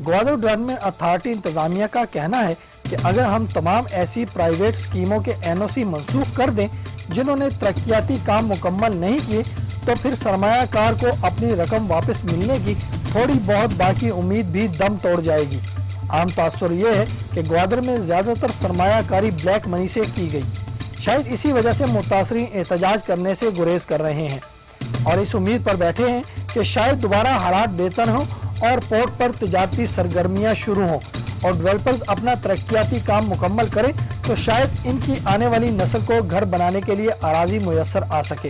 Gwadar development authority इंतजामिया का कहना है कि अगर हम तमाम ऐसी प्राइवेट स्कीमों के एनओसी मंसूख कर दें जिन्होंने तरक्याती काम मुकम्मल नहीं किए, तो फिर सरमायाकार को अपनी रकम वापस मिलने की थोड़ी बहुत बाकी उम्मीद भी दम तोड़ जाएगी। आम तासुर ये है कि ग्वादर में ज्यादातर सरमायाकारी ब्लैक मनी से की गई। शायद इसी वजह से मुतासरीन एहतजाज करने से गुरेज कर रहे हैं और इस उम्मीद पर बैठे हैं कि शायद दोबारा हालात बेहतर हों और पोर्ट पर तिजारती सरगर्मियां शुरू हों और डेवलपर्स अपना तरक्याती काम मुकम्मल करें, तो शायद इनकी आने वाली नस्ल को घर बनाने के लिए अराजी मुयस्सर आ सके।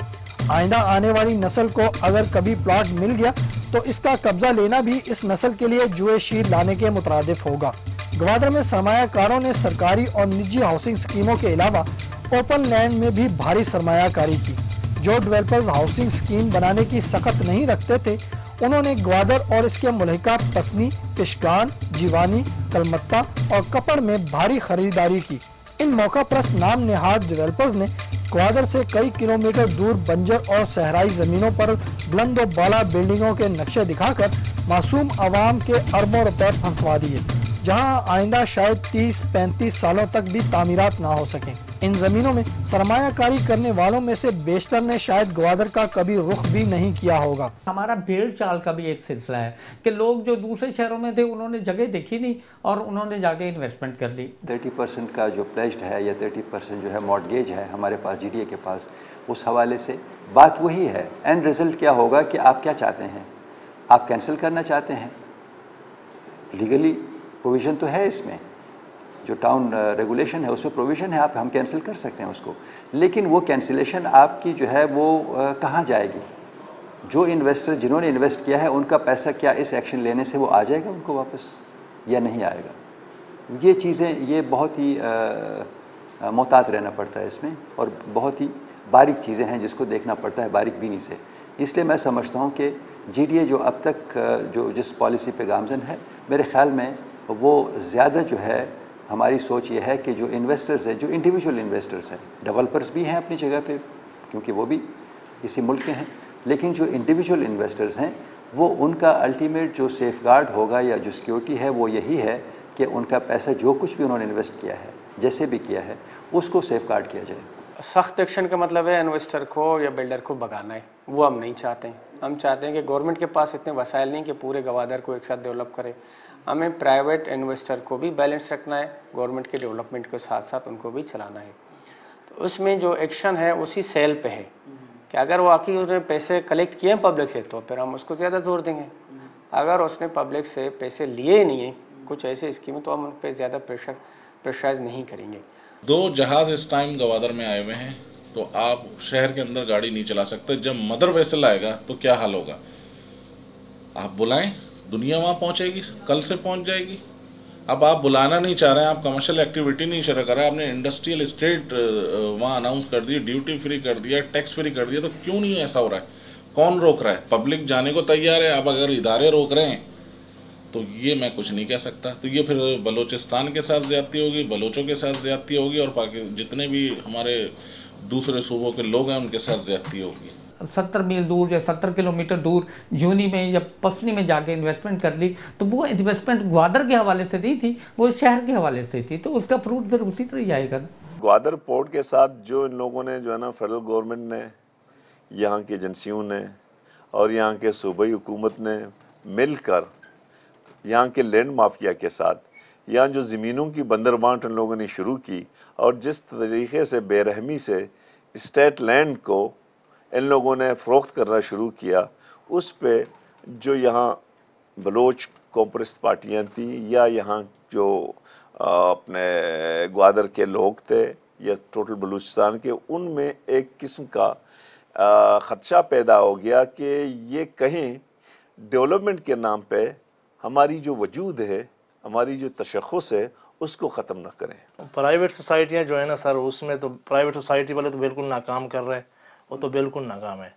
आइंदा आने वाली नस्ल को अगर कभी प्लॉट मिल गया तो इसका कब्जा लेना भी इस नस्ल के लिए जुए शीर लाने के मुतरादिफ होगा। ग्वादर में सरमायाकारों ने सरकारी और निजी हाउसिंग स्कीमों के अलावा ओपन लैंड में भी भारी सरमायाकारी की। जो डेवलपर्स हाउसिंग स्कीम बनाने की सख्त नहीं रखते थे, उन्होंने ग्वादर और इसके मुल्हिका पसनी, पिशकान, जीवानी, कलमत्ता और कपड़ में भारी खरीदारी की। इन मौका परस्त नाम नेहाद डेवलपर्स ने ग्वादर से कई किलोमीटर दूर बंजर और सहराई जमीनों पर बुलंद और बाला बिल्डिंगों के नक्शे दिखाकर मासूम आवाम के अरबों रुपए फंसवा दिए, जहां आइंदा शायद 30-35 सालों तक भी तामीरात ना हो सकें। इन जमीनों में सरमायाकारी करने वालों में से बेशतर ने शायद ग्वादर का कभी रुख भी नहीं किया होगा। हमारा भेड़ चाल का भी एक सिलसिला है कि लोग जो दूसरे शहरों में थे उन्होंने जगह देखी नहीं और उन्होंने जाके इन्वेस्टमेंट कर ली। 30% का जो प्लेज्ड है या 30% जो है मॉर्टगेज है हमारे पास जीडीए के पास, उस हवाले से बात वही है। एंड रिजल्ट क्या होगा कि आप क्या चाहते हैं? आप कैंसिल करना चाहते हैं? लीगली प्रोविज़न तो है इसमें, जो टाउन रेगुलेशन है उसमें प्रोविज़न है, आप हम कैंसिल कर सकते हैं उसको। लेकिन वो कैंसिलेशन आपकी जो है वो कहाँ जाएगी? जो इन्वेस्टर जिन्होंने इन्वेस्ट किया है उनका पैसा क्या इस एक्शन लेने से वो आ जाएगा उनको वापस या नहीं आएगा? ये चीज़ें ये बहुत ही मोहतात रहना पड़ता है इसमें और बहुत ही बारीक चीज़ें हैं जिसको देखना पड़ता है बारीक बीनी से। इसलिए मैं समझता हूँ कि जीडीए जो अब तक जो जिस पॉलिसी पे गामजन है, मेरे ख़्याल में वो ज़्यादा जो है हमारी सोच ये है कि जो इन्वेस्टर्स हैं, जो इंडिविजुअल इन्वेस्टर्स हैं, डेवलपर्स भी हैं अपनी जगह पे क्योंकि वो भी इसी मुल्क के हैं, लेकिन जो इंडिविजुअल इन्वेस्टर्स हैं वो उनका अल्टीमेट जो सेफगार्ड होगा या जो सिक्योरिटी है वो यही है कि उनका पैसा जो कुछ भी उन्होंने इन्वेस्ट किया है, जैसे भी किया है, उसको सेफगार्ड किया जाए। सख्त एक्शन का मतलब है इन्वेस्टर को या बिल्डर को भगाना है, वो हम नहीं चाहते हैं। हम चाहते हैं कि गवर्नमेंट के पास इतने वसाइल नहीं कि पूरे गवादर को एक साथ डेवलप करे। हमें प्राइवेट इन्वेस्टर को भी बैलेंस रखना है, गवर्नमेंट के डेवलपमेंट के साथ साथ उनको भी चलाना है। तो उसमें जो एक्शन है उसी सेल पे है कि अगर वो आखिर उसने पैसे कलेक्ट किए हैं पब्लिक से तो फिर हम उसको ज़्यादा जोर देंगे। अगर उसने पब्लिक से पैसे लिए ही नहीं है कुछ ऐसी स्कीमें, तो हम उन पर ज़्यादा प्रेशराइज नहीं करेंगे। 2 जहाज़ इस टाइम गवादर में आए हुए हैं, तो आप शहर के अंदर गाड़ी नहीं चला सकते। जब मदर वेसल आएगा तो क्या हाल होगा? आप बुलाएं, दुनिया वहाँ पहुँचेगी, कल से पहुँच जाएगी। अब आप बुलाना नहीं चाह रहे हैं, आप कमर्शियल एक्टिविटी नहीं शुरू कर रहे हैं, आपने इंडस्ट्रियल एस्टेट वहाँ अनाउंस कर दिया, ड्यूटी फ्री कर दिया, टैक्स फ्री कर दिया, तो क्यों नहीं ऐसा हो रहा है? कौन रोक रहा है? पब्लिक जाने को तैयार है। अब अगर इदारे रोक रहे हैं तो ये मैं कुछ नहीं कह सकता। तो ये फिर बलूचिस्तान के साथ ज़्यादती होगी, बलोचों के साथ ज़्यादती होगी और जितने भी हमारे दूसरे सूबों के लोग हैं उनके साथ ज़्यादती होगी। 70 मील दूर या 70 किलोमीटर दूर जूनी में या पसनी में जाके इन्वेस्टमेंट कर ली, तो वो इन्वेस्टमेंट ग्वादर के हवाले से नहीं थी, वो शहर के हवाले से थी, तो उसका फ्रूट फिर उसी तरह ही आएगा। ग्वादर पोर्ट के साथ जो इन लोगों ने जो है ना, फेडरल गवर्नमेंट ने, यहाँ की एजेंसियों ने और यहाँ के सूबाई हुकूमत ने मिलकर यहाँ के लैंड माफिया के साथ यहाँ जो ज़मीनों की बंदरबांट इन लोगों ने शुरू की और जिस तरीके से बेरहमी से स्टेट लैंड को इन लोगों ने फ़रोख्त करना शुरू किया, उस पे जो यहाँ बलोच कॉम्प्रेस पार्टियाँ थी या यहाँ जो अपने ग्वादर के लोग थे या टोटल बलूचिस्तान के, उनमें एक किस्म का ख़दशा पैदा हो गया कि ये कहीं डेवलपमेंट के नाम पे हमारी जो वजूद है, हमारी जो तशख़्ख़ुस है, उसको ख़त्म ना करें। प्राइवेट सोसाइटियाँ जो है ना सर, उसमें तो प्राइवेट सोसाइटी वाले तो बिल्कुल नाकाम कर रहे हैं, वो तो बिल्कुल नाकाम है।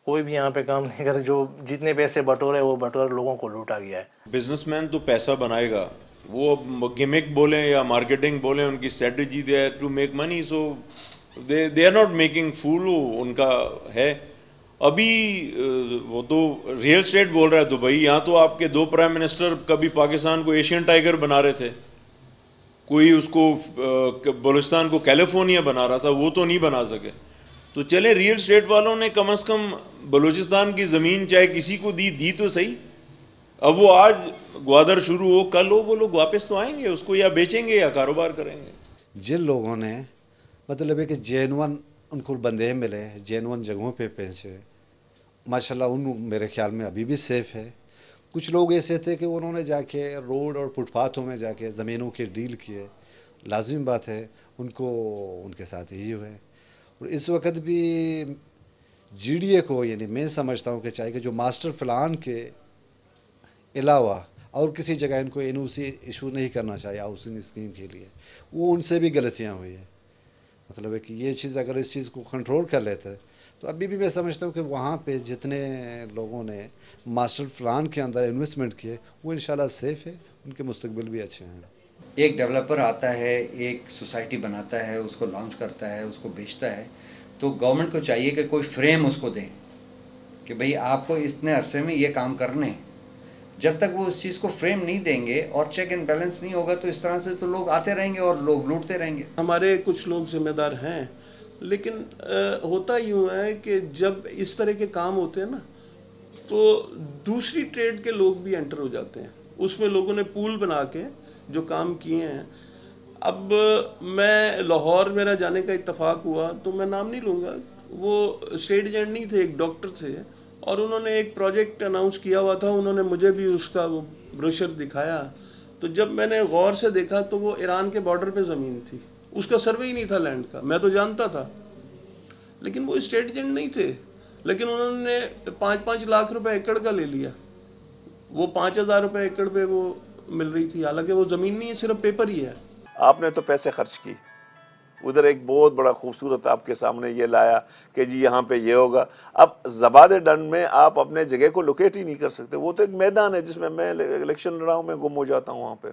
कोई भी यहाँ पे काम नहीं करे, जो जितने पैसे बटोरे वो बटोरे लोगों को लूटा गया है। बिजनेसमैन तो पैसा बनाएगा, वो गिमिक बोलें या मार्केटिंग बोलें, उनकी स्ट्रेटजी है to make money, so they are not making fool, उनका है। अभी वो तो रियल स्टेट बोल रहा है दुबई, यहाँ तो आपके 2 प्राइम मिनिस्टर कभी पाकिस्तान को एशियन टाइगर बना रहे थे, कोई उसको बलूचिस्तान को कैलिफोर्निया बना रहा था, वो तो नहीं बना सके। तो चले रियल स्टेट वालों ने कम से कम बलूचिस्तान की ज़मीन चाहे किसी को दी तो सही। अब वो आज ग्वादर शुरू हो, कल हो, वो लोग वापस तो आएंगे उसको, या बेचेंगे या कारोबार करेंगे। जिन लोगों ने मतलब है कि जेनुअन उनको बंदे मिले, जेनुअन जगहों पे पहुँचे, माशाल्लाह उन मेरे ख्याल में अभी भी सेफ़ है। कुछ लोग ऐसे थे कि उन्होंने जाके रोड और फुटपाथों में जाके ज़मीनों के डील किए, लाजिम बात है उनको उनके साथ यही हुए। और इस वक्त भी जीडीए को, यानी मैं समझता हूँ कि चाहिए कि जो मास्टर प्लान के अलावा और किसी जगह इनको एनओसी इशू नहीं करना चाहिए हाउसिंग स्कीम के लिए, वो उनसे भी गलतियाँ हुई है। मतलब है कि ये चीज़ अगर इस चीज़ को कंट्रोल कर लेते तो अभी भी मैं समझता हूँ कि वहाँ पे जितने लोगों ने मास्टर प्लान के अंदर इन्वेस्टमेंट किए वो इंशाल्लाह सेफ़ है, उनके मुस्तकबिल भी अच्छे हैं। एक डेवलपर आता है, एक सोसाइटी बनाता है, उसको लॉन्च करता है, उसको बेचता है, तो गवर्नमेंट को चाहिए कि कोई फ्रेम उसको दे कि भाई आपको इतने अरसे में ये काम करने हैं। जब तक वो उस चीज़ को फ्रेम नहीं देंगे और चेक एंड बैलेंस नहीं होगा तो इस तरह से तो लोग आते रहेंगे और लोग लूटते रहेंगे। हमारे कुछ लोग जिम्मेदार हैं, लेकिन होता यूँ है कि जब इस तरह के काम होते हैं ना तो दूसरी ट्रेड के लोग भी एंटर हो जाते हैं, उसमें लोगों ने पूल बना के जो काम किए हैं। अब मैं लाहौर मेरा जाने का इत्तेफाक हुआ तो मैं नाम नहीं लूँगा, वो स्टेट एजेंट नहीं थे, एक डॉक्टर थे, और उन्होंने एक प्रोजेक्ट अनाउंस किया हुआ था, उन्होंने मुझे भी उसका वो ब्रोशर दिखाया। तो जब मैंने गौर से देखा तो वो ईरान के बॉर्डर पे ज़मीन थी, उसका सर्वे ही नहीं था लैंड का, मैं तो जानता था, लेकिन वो स्टेट एजेंट नहीं थे, लेकिन उन्होंने 5-5 लाख रुपए एकड़ का ले लिया। वो 5,000 रुपये एकड़ पे वो मिल रही थी, हालांकि वो ज़मीन नहीं है, सिर्फ पेपर ही है। आपने तो पैसे खर्च की, उधर एक बहुत बड़ा खूबसूरत आपके सामने ये लाया कि जी यहाँ पे ये होगा। अब ज़बाद डंड में आप अपने जगह को लोकेट ही नहीं कर सकते, वो तो एक मैदान है जिसमें मैं इलेक्शन लड़ा हूँ, मैं गुम हो जाता हूँ वहाँ पे,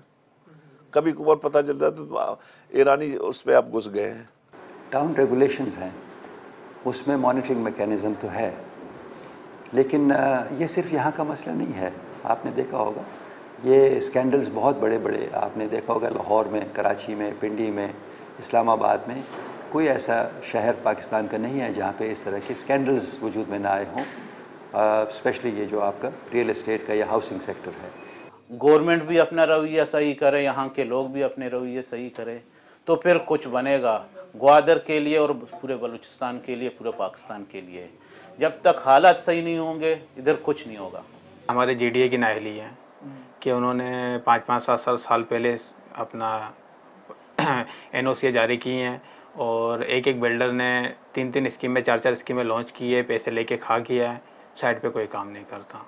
कभी कभार पता चल जाता तो ईरानी उस पर आप घुस गए हैं। टाउन रेगुलेशंस हैं, उसमें मॉनिटरिंग मैकेनिज़्म तो है, लेकिन ये सिर्फ यहाँ का मसला नहीं है। आपने देखा होगा ये स्कैंडल्स बहुत बड़े बड़े आपने देखा होगा, लाहौर में, कराची में, पिंडी में, इस्लामाबाद में, कोई ऐसा शहर पाकिस्तान का नहीं है जहाँ पे इस तरह के स्कैंडल्स वजूद में ना आए हों, स्पेशली ये जो आपका रियल एस्टेट का या हाउसिंग सेक्टर है। गवर्नमेंट भी अपना रवैया सही करे, यहाँ के लोग भी अपने रवैये सही करें, तो फिर कुछ बनेगा ग्वादर के लिए और पूरे बलूचिस्तान के लिए, पूरे पाकिस्तान के लिए। जब तक हालात सही नहीं होंगे इधर कुछ नहीं होगा। हमारे जीडीए की नाअहली है कि उन्होंने 5-5 साल पहले अपना एनओसी जारी की हैं, और एक बिल्डर ने 3 स्कीमें 4 स्कीमें लॉन्च की है, पैसे लेके खा किया है, साइड पे कोई काम नहीं करता।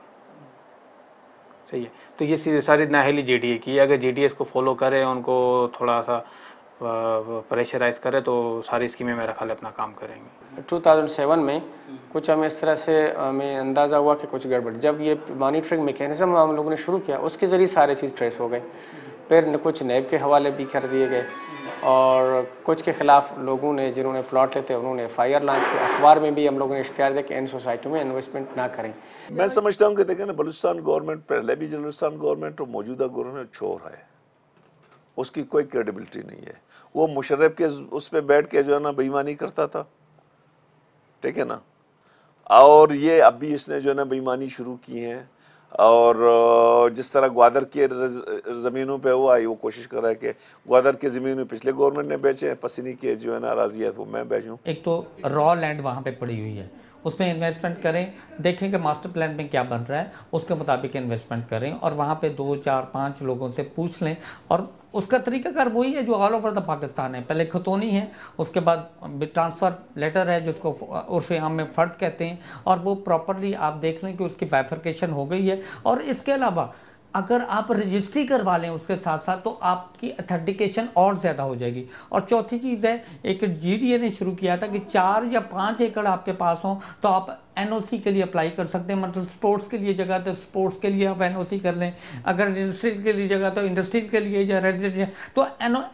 सही है, तो ये सारी नाअहली जीडीए की है। अगर जीडीए इसको फॉलो करे, उनको थोड़ा सा प्रेशराइज करे तो सारी स्कीमें मेरा ख्याल अपना काम करेंगी। 2007 में कुछ हमें इस तरह से हमें अंदाज़ा हुआ कि कुछ गड़बड़, जब ये मॉनिटरिंग मैकेनिज़्म हम लोगों ने शुरू किया उसके ज़रिए सारे चीज़ ट्रेस हो गए। फिर कुछ नैब के हवाले भी कर दिए गए, और कुछ के ख़िलाफ़ लोगों ने जिन्होंने प्लॉट लेते उन्होंने FIR लॉन्च किया। अखबार में भी हम लोगों ने इश्तिहार दिया कि इन सोसाइटियों में इन्वेस्टमेंट ना करें। मैं समझता हूँ कि देखें ना, बलूचिस्तान गवर्नमेंट, पहले भी बलूचिस्तान गवर्नमेंट और मौजूदा गवर्नमेंट चोर है, उसकी कोई क्रेडिबिलिटी नहीं है। वो मुशर्रफ के उस पर बैठ के जो है ना बेईमानी करता था, ठीक है ना, और ये अब भी इसने जो है ना बेईमानी शुरू की है, और जिस तरह ग्वादर के ज़मीनों पे हुआ वो कोशिश कर रहा है कि ग्वादर के ज़मीन पिछले गवर्नमेंट ने बेचे हैं, पसीनी के जो है ना अराज़ियात वो मैं बेचूँ। एक तो रॉ लैंड वहाँ पे पड़ी हुई है, उसमें इन्वेस्टमेंट करें, देखें कि मास्टर प्लान में क्या बन रहा है, उसके मुताबिक इन्वेस्टमेंट करें, और वहाँ पे 2, 4, 5 लोगों से पूछ लें। और उसका तरीकाकार वही है जो ऑल ओवर द पाकिस्तान है, पहले खतौनी है, उसके बाद ट्रांसफ़र लेटर है जिसको उर्फ़ आम में फ़र्द कहते हैं, और वो प्रॉपरली आप देख लें कि उसकी बाइफर्केशन हो गई है। और इसके अलावा अगर आप रजिस्ट्री करवा लें उसके साथ साथ तो आपकी अथेंटिकेशन और ज़्यादा हो जाएगी। और चौथी चीज़ है, एक जीडीए ने शुरू किया था कि 4 या 5 एकड़ आपके पास हों तो आप एनओसी के लिए अप्लाई कर सकते हैं। मतलब स्पोर्ट्स के लिए जगह तो स्पोर्ट्स के लिए आप एनओसी कर लें, अगर इंडस्ट्रियल के लिए जगह तो इंडस्ट्रियल के लिए या रेजिडेंशियल, तो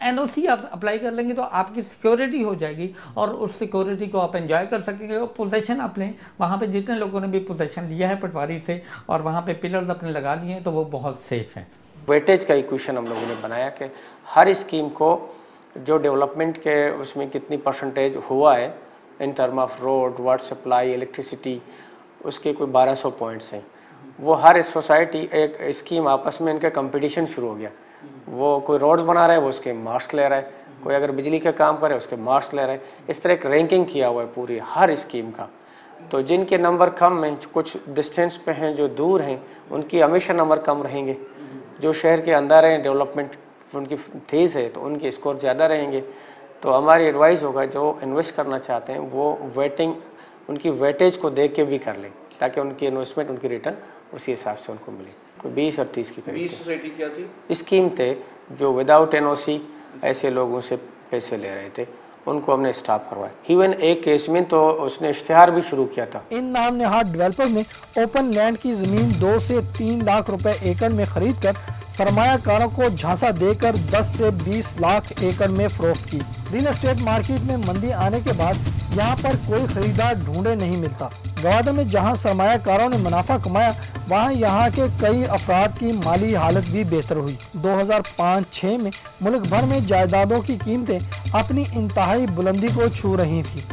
एनओसी आप अप्लाई कर लेंगे तो आपकी सिक्योरिटी हो जाएगी और उस सिक्योरिटी को आप एंजॉय कर सकेंगे। और पोजेशन आप लें, वहाँ पे जितने लोगों ने भी पोजेशन लिया है पटवारी से और वहाँ पे पिलर्स अपने लगा लिए हैं तो वो बहुत सेफ हैं। वेटेज का इक्वेशन हम लोगों ने बनाया कि हर स्कीम को जो डेवलपमेंट के उसमें कितनी परसेंटेज हुआ है in term of road, water supply, electricity, उसके कोई 1200 पॉइंट्स हैं। वो हर सोसाइटी एक स्कीम आपस में इनका कंपटीशन शुरू हो गया। वो कोई रोड्स बना रहा है वो उसके मार्क्स ले रहा है, कोई अगर बिजली का काम करे उसके मार्क्स ले रहा है। इस तरह एक रैंकिंग किया हुआ है पूरी हर स्कीम का। तो जिनके नंबर कम हैं, कुछ डिस्टेंस पे हैं, जो दूर हैं, उनकी हमेशा नंबर कम रहेंगे। जो शहर के अंदर हैं, डेवलपमेंट उनकी तेज़ है तो उनके स्कोर ज़्यादा रहेंगे। तो हमारी एडवाइस होगा जो इन्वेस्ट करना चाहते हैं वो वेटिंग उनकी वेटेज को देख के भी कर लें ताकि उनकी इन्वेस्टमेंट, उनकी रिटर्न उसी हिसाब से उनको मिले। कोई 20 और 30 की करीब 20 सोसाइटी क्या थी स्कीम थे जो विदाउट एनओसी ऐसे लोगों से पैसे ले रहे थे, उनको हमने स्टॉप करवाया। इवन एक केस में तो उसने इश्तिहार भी शुरू किया था। इन नाम नहाद डेवलपर्स ने ओपन लैंड की जमीन 2 से 3 लाख रुपए एकड़ में खरीद कर सरमायाकारों को झांसा देकर 10 से 20 लाख एकड़ में फरोख्त की। रियल एस्टेट मार्केट में मंदी आने के बाद यहाँ पर कोई खरीदार ढूंढे नहीं मिलता। गवादर में जहाँ सरमायाकारों ने मुनाफा कमाया वहाँ यहाँ के कई अफराद की माली हालत भी बेहतर हुई। 2005-06 में मुल्क भर में जायदादों की कीमतें अपनी इंतहाई बुलंदी को छू रही थी,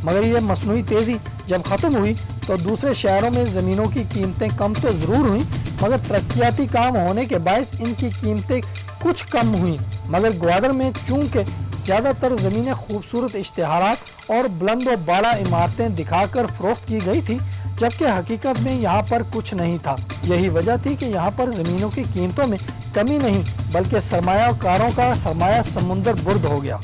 मगर ये मसनूई तेजी जब खत्म हुई तो दूसरे शहरों में ज़मीनों की कीमतें कम तो ज़रूर हुई, मगर तरक्याती काम होने के बायस इनकी कीमतें कुछ कम हुई। मगर ग्वादर में चूंकि ज़्यादातर ज़मीनें खूबसूरत इश्तिहारात और बुलंद व बाला इमारतें दिखाकर फरोख्त की गई थी, जबकि हकीकत में यहाँ पर कुछ नहीं था। यही वजह थी कि यहाँ पर ज़मीनों की कीमतों में कमी नहीं बल्कि सरमायाकारों का सरमाया समुंदर बुर्द हो गया।